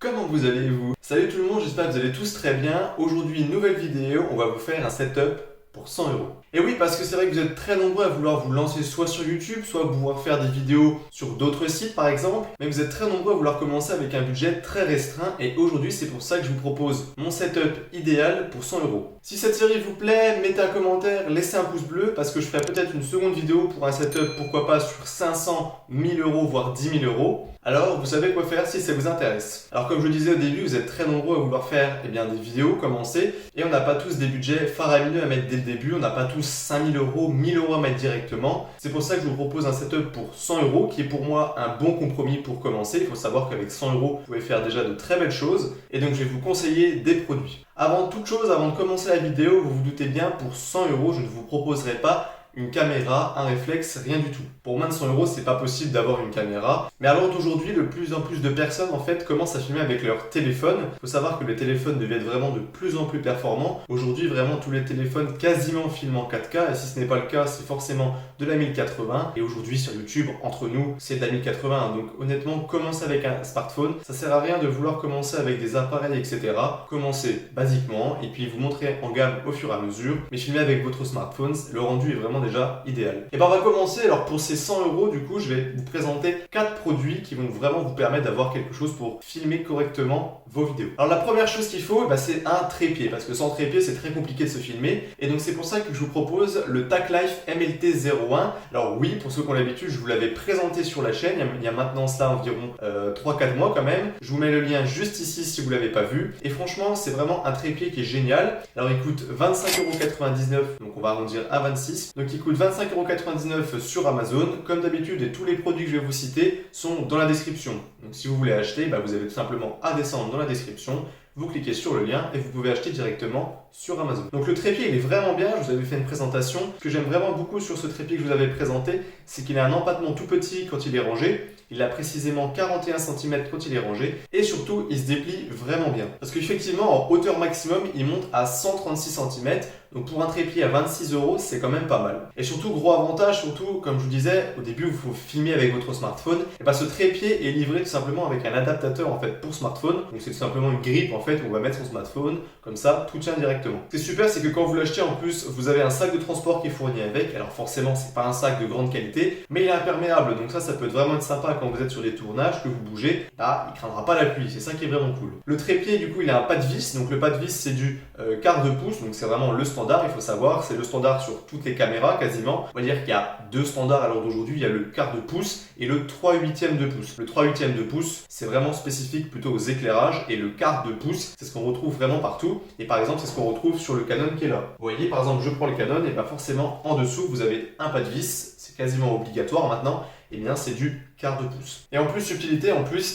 Comment vous allez-vous? Salut tout le monde, j'espère que vous allez tous très bien. Aujourd'hui, nouvelle vidéo, on va vous faire un setup pour 100 euros. Et oui, parce que c'est vrai que vous êtes très nombreux à vouloir vous lancer soit sur YouTube, soit pouvoir faire des vidéos sur d'autres sites par exemple, mais vous êtes très nombreux à vouloir commencer avec un budget très restreint et aujourd'hui c'est pour ça que je vous propose mon setup idéal pour 100 euros. Si cette série vous plaît, mettez un commentaire, laissez un pouce bleu parce que je ferai peut-être une seconde vidéo pour un setup, pourquoi pas sur 500, 1000 euros, voire 10 000 euros. Alors, vous savez quoi faire si ça vous intéresse. Alors, comme je le disais au début, vous êtes très nombreux à vouloir faire des vidéos, commencer, et on n'a pas tous des budgets faramineux à mettre dès le début, on n'a pas tous 5000 euros, 1000 euros à mettre directement. C'est pour ça que je vous propose un setup pour 100 euros, qui est pour moi un bon compromis pour commencer. Il faut savoir qu'avec 100 euros, vous pouvez faire déjà de très belles choses, et donc je vais vous conseiller des produits. Avant toute chose, avant de commencer la vidéo, vous vous doutez bien, pour 100 euros, je ne vous proposerai pas une caméra, un réflexe, rien du tout. Pour moins de 100 euros, c'est pas possible d'avoir une caméra. Mais à l'heure d'aujourd'hui, de plus en plus de personnes en fait commencent à filmer avec leur téléphone. Il faut savoir que les téléphones deviennent vraiment de plus en plus performants. Aujourd'hui, vraiment tous les téléphones quasiment filment en 4K et si ce n'est pas le cas, c'est forcément de la 1080. Et aujourd'hui sur YouTube, entre nous, c'est de la 1080. Donc honnêtement, commencer avec un smartphone, ça sert à rien de vouloir commencer avec des appareils, etc. Commencez basiquement et puis vous montrez en gamme au fur et à mesure. Mais filmer avec votre smartphone, le rendu est vraiment déjà idéal. Et ben on va commencer. Alors pour ces 100 euros, du coup, je vais vous présenter 4 produits qui vont vraiment vous permettre d'avoir quelque chose pour filmer correctement vos vidéos. Alors la première chose qu'il faut, c'est un trépied, parce que sans trépied, c'est très compliqué de se filmer. Et donc c'est pour ça que je vous propose le TACLife MLT01. Alors oui, pour ceux qui ont l'habitude, je vous l'avais présenté sur la chaîne, il y a maintenant cela environ 3-4 mois quand même. Je vous mets le lien juste ici si vous ne l'avez pas vu. Et franchement, c'est vraiment un trépied qui est génial. Alors il coûte 25,99 €, donc on va arrondir à 26. Donc il coûte 25,99 € sur Amazon. Comme d'habitude, et tous les produits que je vais vous citer sont dans la description. Donc si vous voulez acheter, vous avez tout simplement à descendre dans la description. Vous cliquez sur le lien et vous pouvez acheter directement sur Amazon. Donc le trépied il est vraiment bien, je vous avais fait une présentation. Ce que j'aime vraiment beaucoup sur ce trépied que je vous avais présenté, c'est qu'il a un empattement tout petit quand il est rangé. Il a précisément 41 cm quand il est rangé et surtout il se déplie vraiment bien. Parce qu'effectivement en hauteur maximum il monte à 136 cm. Donc pour un trépied à 26 €, c'est quand même pas mal. Et surtout, gros avantage, surtout comme je vous disais, au début il faut filmer avec votre smartphone. Et ce trépied est livré tout simplement avec un adaptateur en fait pour smartphone. Donc c'est tout simplement une grippe en fait où on va mettre son smartphone, comme ça tout tient directement. Ce qui est super, c'est que quand vous l'achetez en plus, vous avez un sac de transport qui est fourni avec. Alors forcément c'est pas un sac de grande qualité, mais il est imperméable. Donc ça peut être vraiment être sympa quand vous êtes sur des tournages, que vous bougez. Là, il craindra pas la pluie, c'est ça qui est vraiment cool. Le trépied du coup il a un pas de vis. Donc le pas de vis c'est du quart de pouce, donc c'est vraiment le standard. Il faut savoir, c'est le standard sur toutes les caméras quasiment. On va dire qu'il y a deux standards à l'heure d'aujourd'hui, il y a le quart de pouce et le 3/8 de pouce. Le 3/8 de pouce, c'est vraiment spécifique plutôt aux éclairages et le quart de pouce, c'est ce qu'on retrouve vraiment partout. Et par exemple, c'est ce qu'on retrouve sur le Canon qui est là. Vous voyez, par exemple, je prends le Canon et forcément en dessous, vous avez un pas de vis, c'est quasiment obligatoire maintenant. Et bien c'est du quart de pouce. Et en plus, subtilité,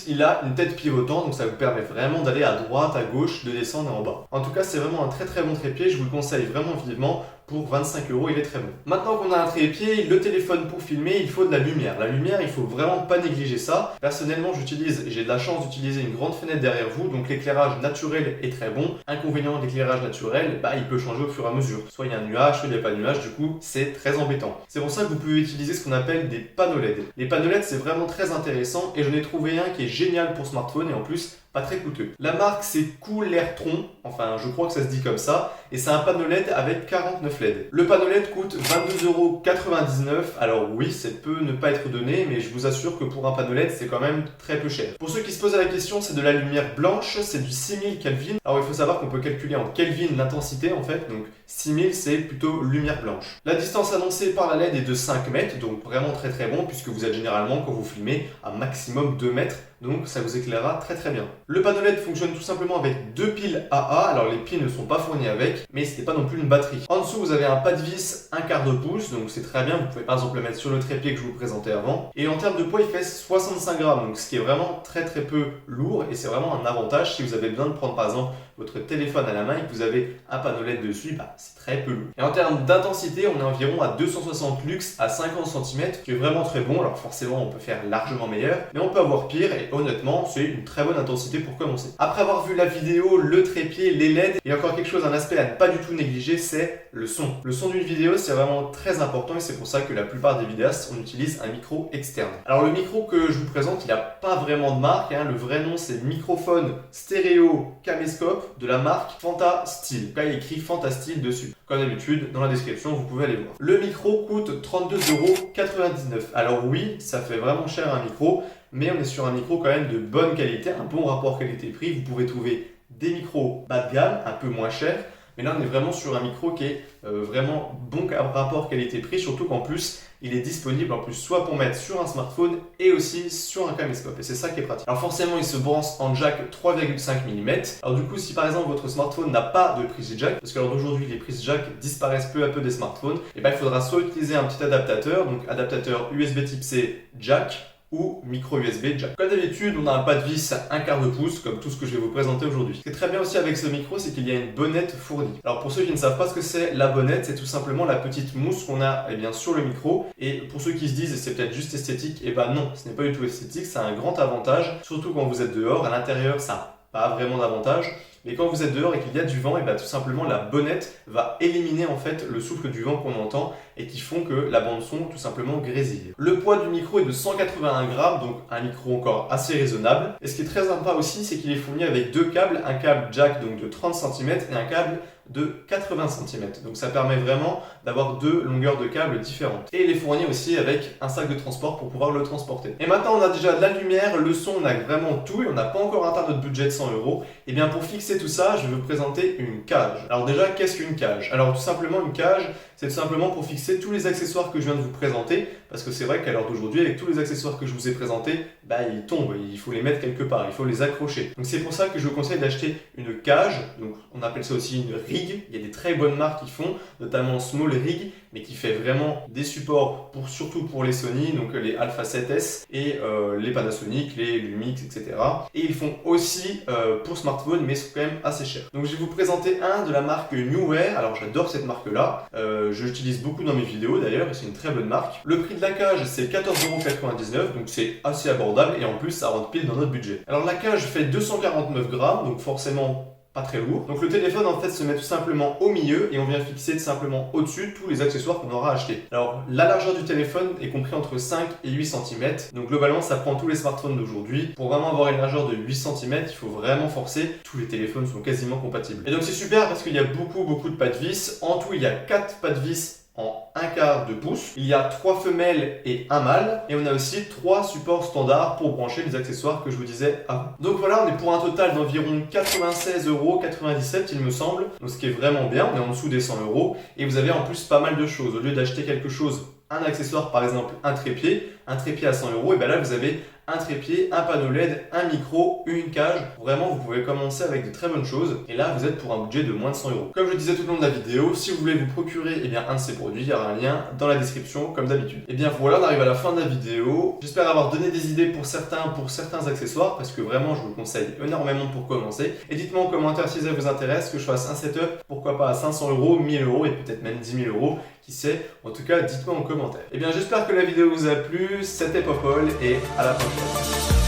il a une tête pivotante, donc ça vous permet vraiment d'aller à droite, à gauche, de descendre et en bas. En tout cas, c'est vraiment un très très bon trépied, je vous le conseille vraiment vivement. Pour 25 €, il est très bon. Maintenant qu'on a un trépied, le téléphone pour filmer, il faut de la lumière. La lumière, il faut vraiment pas négliger ça. Personnellement, j'ai de la chance d'utiliser une grande fenêtre derrière vous, donc l'éclairage naturel est très bon. Inconvénient de l'éclairage naturel, il peut changer au fur et à mesure. Soit il y a un nuage, soit il n'y a pas de nuage, du coup, c'est très embêtant. C'est pour ça que vous pouvez utiliser ce qu'on appelle des panneaux LED. Les panneaux LED, c'est vraiment très intéressant et j'en ai trouvé un qui est génial pour smartphone et en plus, pas très coûteux. La marque c'est Coolertron, enfin je crois que ça se dit comme ça, et c'est un panneau LED avec 49 LED. Le panneau LED coûte 22,99 €, alors oui, ça peut ne pas être donné, mais je vous assure que pour un panneau LED c'est quand même très peu cher. Pour ceux qui se posent la question, c'est de la lumière blanche, c'est du 6000 Kelvin. Alors il faut savoir qu'on peut calculer en Kelvin l'intensité en fait, donc 6000 c'est plutôt lumière blanche. La distance annoncée par la LED est de 5 mètres, donc vraiment très très bon, puisque vous êtes généralement quand vous filmez à maximum 2 mètres. Donc ça vous éclairera très très bien. Le panneau LED fonctionne tout simplement avec deux piles AA. Alors les piles ne sont pas fournies avec, mais ce n'est pas non plus une batterie. En dessous vous avez un pas de vis, un quart de pouce, donc c'est très bien. Vous pouvez par exemple le mettre sur le trépied que je vous présentais avant. Et en termes de poids, il fait 65 grammes, donc ce qui est vraiment très très peu lourd et c'est vraiment un avantage si vous avez besoin de prendre par exemple votre téléphone à la main et que vous avez un panneau LED dessus, c'est très peu lourd. Et en termes d'intensité, on est environ à 260 lux à 50 cm, qui est vraiment très bon. Alors forcément, on peut faire largement meilleur, mais on peut avoir pire et honnêtement, c'est une très bonne intensité utiliser pour commencer. Après avoir vu la vidéo, le trépied, les LED, il y a encore quelque chose, un aspect à ne pas du tout négliger, c'est le son. Le son d'une vidéo, c'est vraiment très important et c'est pour ça que la plupart des vidéastes, on utilise un micro externe. Alors le micro que je vous présente, il n'a pas vraiment de marque, hein. Le vrai nom c'est microphone stéréo caméscope de la marque Fantastyle. Là il y a écrit Fantastyle dessus. Comme d'habitude, dans la description, vous pouvez aller voir. Le micro coûte 32,99 €. Alors oui, ça fait vraiment cher un micro, mais on est sur un micro quand même de bonne qualité, un bon rapport qualité-prix. Vous pouvez trouver des micros bas de gamme, un peu moins chers, mais là on est vraiment sur un micro qui est vraiment bon rapport qualité-prix, surtout qu'en plus il est disponible en plus soit pour mettre sur un smartphone et aussi sur un caméscope, et c'est ça qui est pratique. Alors forcément il se branche en jack 3,5 mm. Alors du coup si par exemple votre smartphone n'a pas de prise jack, parce qu'aujourd'hui les prises jack disparaissent peu à peu des smartphones, et il faudra soit utiliser un petit adaptateur, donc adaptateur USB type C jack, ou micro USB jack. Comme d'habitude, on a un pas de vis 1/4 de pouce, comme tout ce que je vais vous présenter aujourd'hui. Ce qui est très bien aussi avec ce micro, c'est qu'il y a une bonnette fournie. Alors pour ceux qui ne savent pas ce que c'est, la bonnette, c'est tout simplement la petite mousse qu'on a sur le micro. Et pour ceux qui se disent, c'est peut-être juste esthétique, et non, ce n'est pas du tout esthétique, c'est un grand avantage, surtout quand vous êtes dehors. À l'intérieur, ça n'a pas vraiment d'avantage. Mais quand vous êtes dehors et qu'il y a du vent, et tout simplement la bonnette va éliminer en fait le souffle du vent qu'on entend et qui font que la bande son tout simplement grésille. Le poids du micro est de 181 grammes, donc un micro encore assez raisonnable. Et ce qui est très sympa aussi, c'est qu'il est fourni avec deux câbles, un câble jack donc de 30 cm et un câble de 80 cm. Donc ça permet vraiment d'avoir deux longueurs de câbles différentes. Et il est fourni aussi avec un sac de transport pour pouvoir le transporter. Et maintenant on a déjà de la lumière, le son, on a vraiment tout et on n'a pas encore atteint notre budget de 100 €. Et bien pour fixer tout ça, je vais vous présenter une cage. Alors déjà, qu'est-ce qu'une cage? Alors tout simplement une cage, c'est tout simplement pour fixer tous les accessoires que je viens de vous présenter, parce que c'est vrai qu'à l'heure d'aujourd'hui, avec tous les accessoires que je vous ai présentés, ils tombent, il faut les mettre quelque part, il faut les accrocher. Donc c'est pour ça que je vous conseille d'acheter une cage, donc on appelle ça aussi une rig. Il y a des très bonnes marques qui font, notamment Small Rig, mais qui fait vraiment des supports surtout pour les Sony, donc les Alpha 7S et les Panasonic, les Lumix, etc. Et ils font aussi pour smartphone, mais c'est quand même assez cher. Donc je vais vous présenter un de la marque Neewer. Alors j'adore cette marque-là, je l'utilise beaucoup dans mes vidéos d'ailleurs, et c'est une très bonne marque. Le prix de la cage c'est 14,99 €, donc c'est assez abordable et en plus ça rentre pile dans notre budget. Alors la cage fait 249 grammes, donc forcément pas très lourd. Donc le téléphone en fait se met tout simplement au milieu et on vient fixer tout simplement au-dessus tous les accessoires qu'on aura achetés. Alors la largeur du téléphone est compris entre 5 et 8 cm. Donc globalement ça prend tous les smartphones d'aujourd'hui. Pour vraiment avoir une largeur de 8 cm, il faut vraiment forcer. Tous les téléphones sont quasiment compatibles. Et donc c'est super parce qu'il y a beaucoup de pas de vis. En tout il y a 4 pas de vis en 1/4 de pouce. Il y a 3 femelles et un mâle. Et on a aussi 3 supports standards pour brancher les accessoires que je vous disais avant. Donc voilà, on est pour un total d'environ 96,97 € il me semble. Donc ce qui est vraiment bien, on est en dessous des 100 €. Et vous avez en plus pas mal de choses. Au lieu d'acheter quelque chose, un accessoire par exemple un trépied à 100 €, et là vous avez un trépied, un panneau LED, un micro, une cage. Vraiment, vous pouvez commencer avec de très bonnes choses. Et là, vous êtes pour un budget de moins de 100 €. Comme je le disais tout le long de la vidéo, si vous voulez vous procurer un de ces produits, il y aura un lien dans la description, comme d'habitude. Et bien voilà, on arrive à la fin de la vidéo. J'espère avoir donné des idées pour certains accessoires, parce que vraiment, je vous le conseille énormément pour commencer. Et dites-moi en commentaire si ça vous intéresse, que je fasse un setup, pourquoi pas à 500 €, 1000 € et peut-être même 10 000 €. Qui sait? En tout cas, dites-moi en commentaire. Et bien, j'espère que la vidéo vous a plu. C'était Popol et à la prochaine.